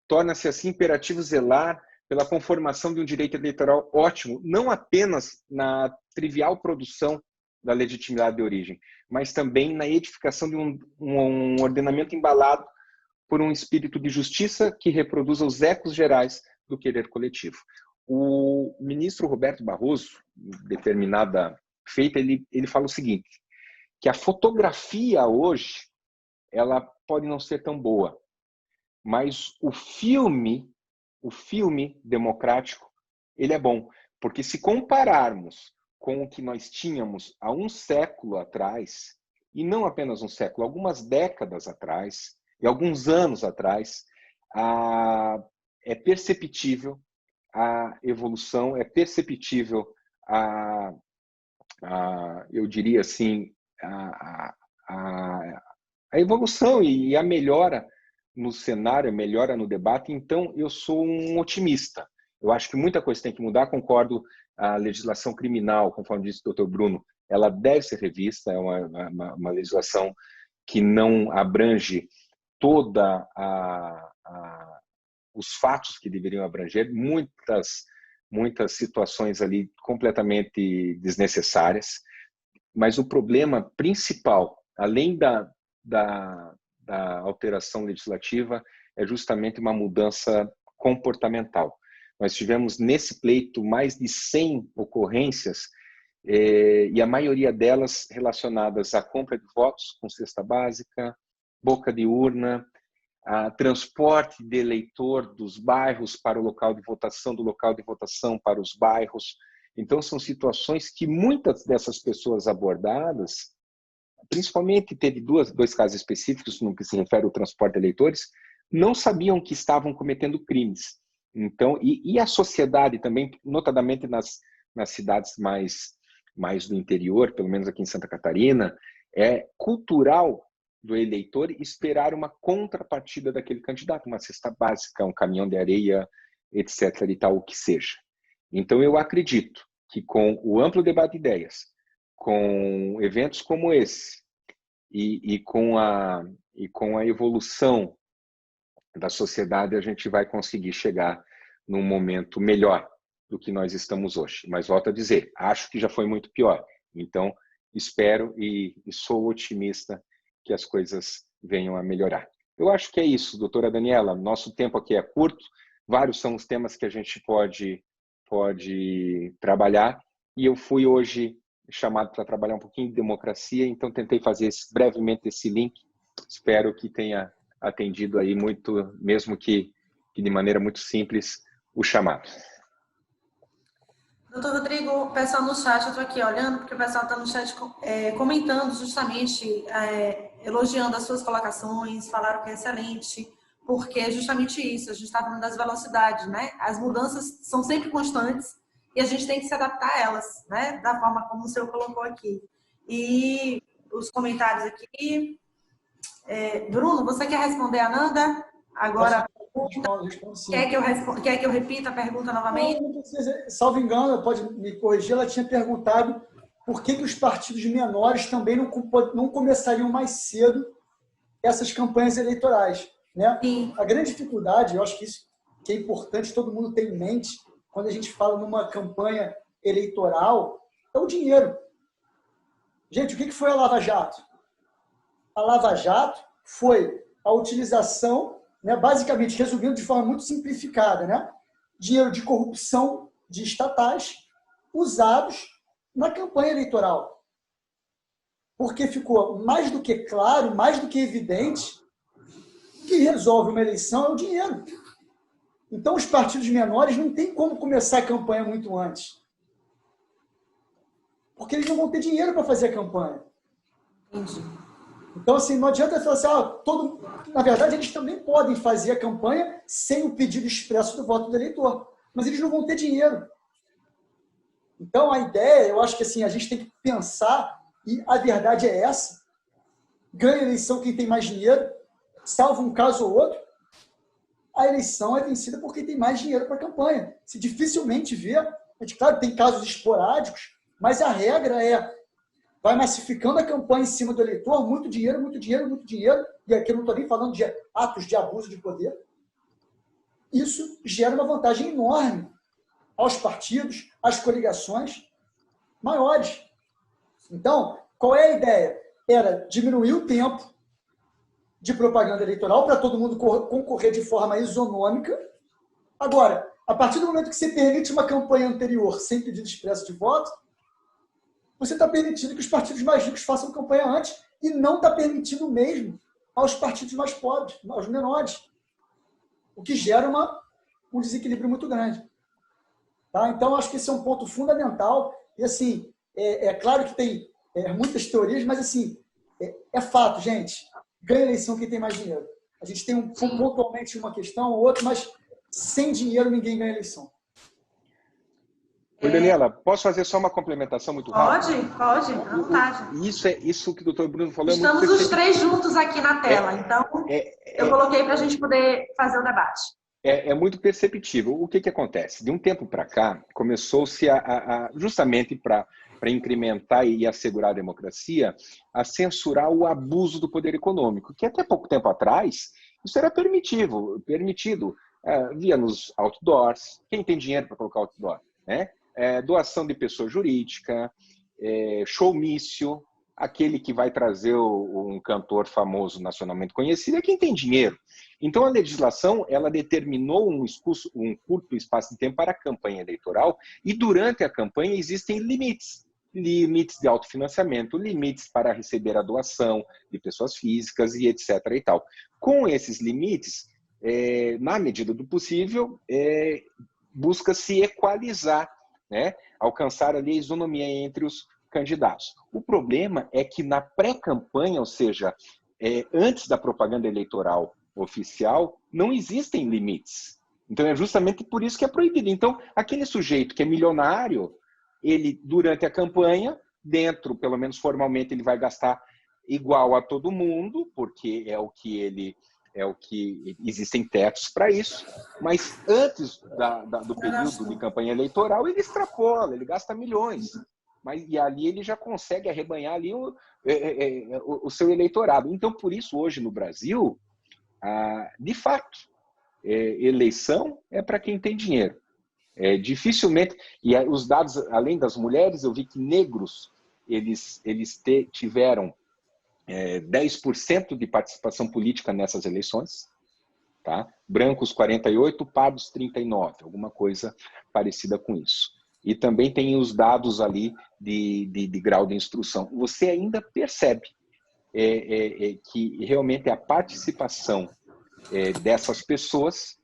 Torna-se assim imperativo zelar pela conformação de um direito eleitoral ótimo, não apenas na trivial produção da legitimidade de origem, mas também na edificação de um ordenamento embalado por um espírito de justiça que reproduza os ecos gerais do querer coletivo. O ministro Roberto Barroso, em determinada feita, ele fala o seguinte, que a fotografia hoje, ela pode não ser tão boa, mas o filme democrático, ele é bom, porque se compararmos com o que nós tínhamos há um século atrás, e não apenas um século, algumas décadas atrás, e alguns anos atrás, é perceptível a evolução, é perceptível eu diria assim, a evolução e a melhora no cenário, a melhora no debate. Então, eu sou um otimista. Eu acho que muita coisa tem que mudar, concordo. A legislação criminal, conforme disse o Dr. Bruno, ela deve ser revista, é uma legislação que não abrange toda os fatos que deveriam abranger, muitas situações ali completamente desnecessárias, mas o problema principal, além da alteração legislativa, é justamente uma mudança comportamental. Nós tivemos nesse pleito mais de 100 ocorrências, e a maioria delas relacionadas à compra de votos com cesta básica, boca de urna, a transporte de eleitor dos bairros para o local de votação, do local de votação para os bairros. Então, são situações que muitas dessas pessoas abordadas, principalmente teve dois casos específicos no que se refere ao transporte de eleitores, não sabiam que estavam cometendo crimes. Então, e a sociedade também, notadamente nas cidades mais do interior, pelo menos aqui em Santa Catarina, é cultural do eleitor esperar uma contrapartida daquele candidato, uma cesta básica, um caminhão de areia, etc. e tal, o que seja. Então, eu acredito que com o amplo debate de ideias, com eventos como esse e com a evolução da sociedade, a gente vai conseguir chegar num momento melhor do que nós estamos hoje. Mas volto a dizer, acho que já foi muito pior. Então, espero e sou otimista que as coisas venham a melhorar. Eu acho que é isso, doutora Daniela. Nosso tempo aqui é curto, vários são os temas que a gente pode trabalhar, e eu fui hoje chamado para trabalhar um pouquinho de democracia, então tentei fazer brevemente esse link. Espero que tenha atendido aí muito, mesmo que de maneira muito simples, o chamado. Doutor Rodrigo, o pessoal no chat, eu estou aqui olhando, porque o pessoal está no chat comentando justamente, elogiando as suas colocações, falaram que é excelente, porque é justamente isso, a gente está falando das velocidades, né? As mudanças são sempre constantes e a gente tem que se adaptar a elas, né? Da forma como o senhor colocou aqui. E os comentários aqui... Bruno, você quer responder a Nanda? Agora, quer que eu repita a pergunta novamente? Não precisa. Salvo engano, pode me corrigir, ela tinha perguntado por que os partidos menores também não começariam mais cedo essas campanhas eleitorais. Né? Sim. A grande dificuldade, eu acho que isso que é importante todo mundo ter em mente quando a gente fala numa campanha eleitoral, é o dinheiro. Gente, o que foi a Lava Jato? A Lava Jato foi a utilização, né, basicamente, resumindo de forma muito simplificada, né, dinheiro de corrupção de estatais usados na campanha eleitoral. Porque ficou mais do que claro, mais do que evidente, que resolve uma eleição é o dinheiro. Então, os partidos menores não têm como começar a campanha muito antes. porque eles não vão ter dinheiro para fazer a campanha. Entendi. Então, assim, não adianta falar assim, na verdade, eles também podem fazer a campanha sem o pedido expresso do voto do eleitor, mas eles não vão ter dinheiro. Então, a ideia, eu acho que assim, a gente tem que pensar, e a verdade é essa, ganha a eleição quem tem mais dinheiro, salvo um caso ou outro, a eleição é vencida por quem tem mais dinheiro para a campanha. Se dificilmente vê, a gente, claro, tem casos esporádicos, mas a regra vai massificando a campanha em cima do eleitor, muito dinheiro, muito dinheiro, muito dinheiro, e aqui eu não estou nem falando de atos de abuso de poder. Isso gera uma vantagem enorme aos partidos, às coligações maiores. Então, qual é a ideia? Era diminuir o tempo de propaganda eleitoral para todo mundo concorrer de forma isonômica. Agora, a partir do momento que você permite uma campanha anterior sem pedido expresso de voto, você está permitindo que os partidos mais ricos façam campanha antes e não está permitindo mesmo aos partidos mais pobres, aos menores, o que gera um desequilíbrio muito grande. Tá? Então, acho que esse é um ponto fundamental. E, assim, é claro que tem muitas teorias, mas, assim, é fato, gente. Ganha eleição quem tem mais dinheiro. A gente tem pontualmente uma questão ou outra, mas sem dinheiro ninguém ganha eleição. Oi, Daniela, posso fazer só uma complementação muito rápida? Pode, à vontade. Isso que o doutor Bruno falou. Estamos os três juntos aqui na tela, então eu coloquei para a gente poder fazer o debate. É muito perceptível. O que acontece? De um tempo para cá, começou-se justamente para incrementar e assegurar a democracia, a censurar o abuso do poder econômico, que até pouco tempo atrás isso era permitido via nos outdoors. Quem tem dinheiro para colocar outdoor? Né? Doação de pessoa jurídica, showmício, aquele que vai trazer um cantor famoso nacionalmente conhecido é quem tem dinheiro. Então, a legislação ela determinou um curto espaço de tempo para a campanha eleitoral e, durante a campanha, existem limites de autofinanciamento, limites para receber a doação de pessoas físicas e etc. e tal. Com esses limites, na medida do possível, busca-se equalizar, né? Alcançar ali a isonomia entre os candidatos. O problema é que na pré-campanha, ou seja, antes da propaganda eleitoral oficial, não existem limites. Então, é justamente por isso que é proibido. Então, aquele sujeito que é milionário, ele, durante a campanha, pelo menos formalmente, ele vai gastar igual a todo mundo, porque existem tetos para isso, mas antes do período de campanha eleitoral, ele extrapola, ele gasta milhões. E ali ele já consegue arrebanhar ali o seu eleitorado. Então, por isso, hoje no Brasil, de fato, eleição é para quem tem dinheiro. Dificilmente, e os dados, além das mulheres, eu vi que negros, eles tiveram 10% de participação política nessas eleições, tá? Brancos 48%, pardos 39%, alguma coisa parecida com isso. E também tem os dados ali de grau de instrução. Você ainda percebe que realmente a participação dessas pessoas,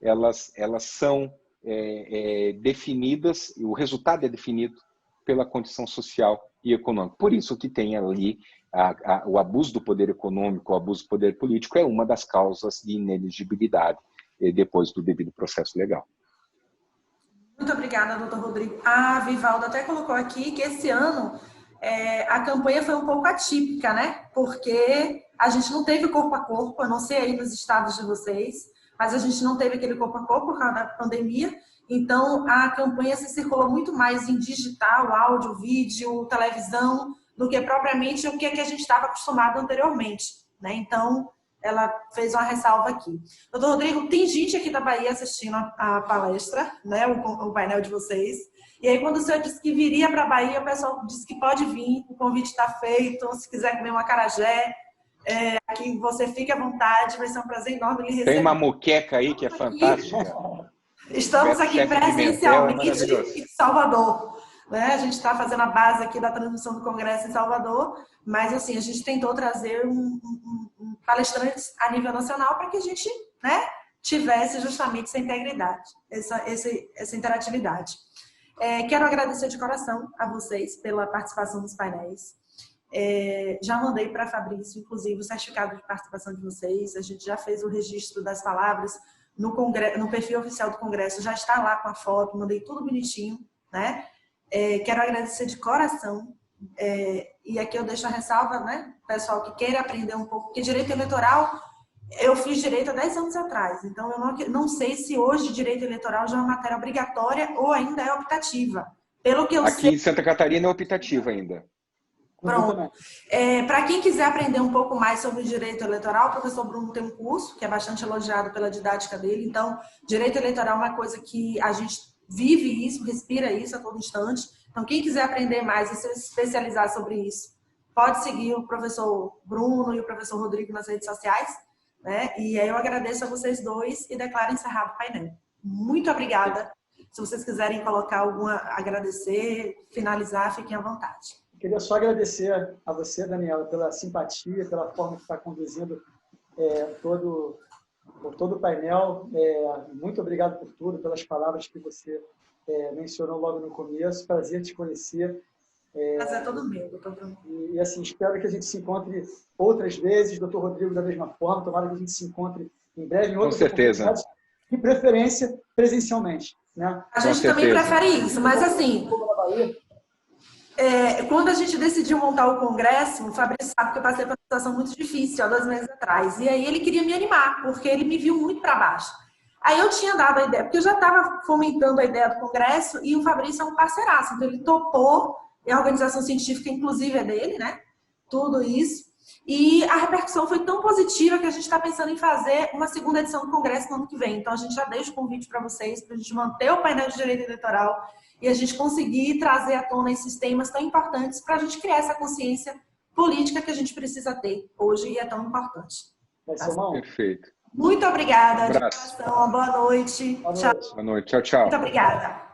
elas são definidas, o resultado é definido pela condição social e econômica. Por isso que tem ali o abuso do poder econômico, o abuso do poder político é uma das causas de inelegibilidade depois do devido processo legal. Muito obrigada, doutor Rodrigo. A Vivaldo até colocou aqui que esse ano a campanha foi um pouco atípica, né? Porque a gente não teve corpo a corpo, eu não sei aí nos estados de vocês, mas a gente não teve aquele corpo a corpo por causa da pandemia. Então, a campanha se circulou muito mais em digital, áudio, vídeo, televisão, do que propriamente o que a gente estava acostumado anteriormente, né? Então, ela fez uma ressalva aqui. Doutor Rodrigo, tem gente aqui da Bahia assistindo a palestra, né? O painel de vocês. E aí, quando o senhor disse que viria para a Bahia, o pessoal disse que pode vir, o convite está feito, se quiser comer um acarajé, aqui você fique à vontade, vai ser um prazer enorme lhe receber. Tem uma moqueca aí que é fantástica. Estamos aqui presencialmente em Salvador. Né? A gente está fazendo a base aqui da transmissão do Congresso em Salvador, mas assim, a gente tentou trazer palestrantes a nível nacional para que a gente, né, tivesse justamente essa integridade, essa interatividade. Quero agradecer de coração a vocês pela participação nos painéis. Já mandei para a Fabrício, inclusive, o certificado de participação de vocês. A gente já fez o registro das palavras no perfil oficial do Congresso, já está lá com a foto, mandei tudo bonitinho, né? Quero agradecer de coração. E aqui eu deixo a ressalva, né? Pessoal que queira aprender um pouco, porque direito eleitoral, eu fiz direito há 10 anos atrás, então eu não sei se hoje direito eleitoral já é uma matéria obrigatória ou ainda é optativa. Pelo que eu Aqui sei... em Santa Catarina é optativa ainda. Pronto. Para quem quiser aprender um pouco mais sobre o direito eleitoral, o professor Bruno tem um curso que é bastante elogiado pela didática dele. Então, direito eleitoral é uma coisa que a gente vive isso, respira isso a todo instante. Então, quem quiser aprender mais e se especializar sobre isso, pode seguir o professor Bruno e o professor Rodrigo nas redes sociais, né? E aí eu agradeço a vocês dois e declaro encerrado o painel. Muito obrigada. Se vocês quiserem colocar agradecer, finalizar, fiquem à vontade. Queria só agradecer a você, Daniela, pela simpatia, pela forma que está conduzindo todo o painel. Muito obrigado por tudo, pelas palavras que você mencionou logo no começo. Prazer te conhecer. Prazer é todo meu, doutor Bruno. E assim, espero que a gente se encontre outras vezes, doutor Rodrigo da mesma forma. Tomara que a gente se encontre em breve em outras oportunidades, de preferência presencialmente. Né? A gente também prefere isso, mas assim... quando a gente decidiu montar o congresso, o Fabrício sabe que eu passei por uma situação muito difícil há 2 meses atrás. E aí ele queria me animar, porque ele me viu muito para baixo. Aí eu tinha dado a ideia, porque eu já estava fomentando a ideia do congresso e o Fabrício é um parceiraço. Então ele topou, e a organização científica inclusive é dele, né? Tudo isso. E a repercussão foi tão positiva que a gente está pensando em fazer uma segunda edição do congresso no ano que vem. Então a gente já deixa o convite para vocês, para a gente manter o painel de direito eleitoral e a gente conseguir trazer à tona esses temas tão importantes para a gente criar essa consciência política que a gente precisa ter hoje e é tão importante. Vai ser uma honra. Perfeito. Muito obrigada. Um abraço. Boa noite. Boa noite. Tchau. Boa noite. Tchau, tchau. Muito obrigada.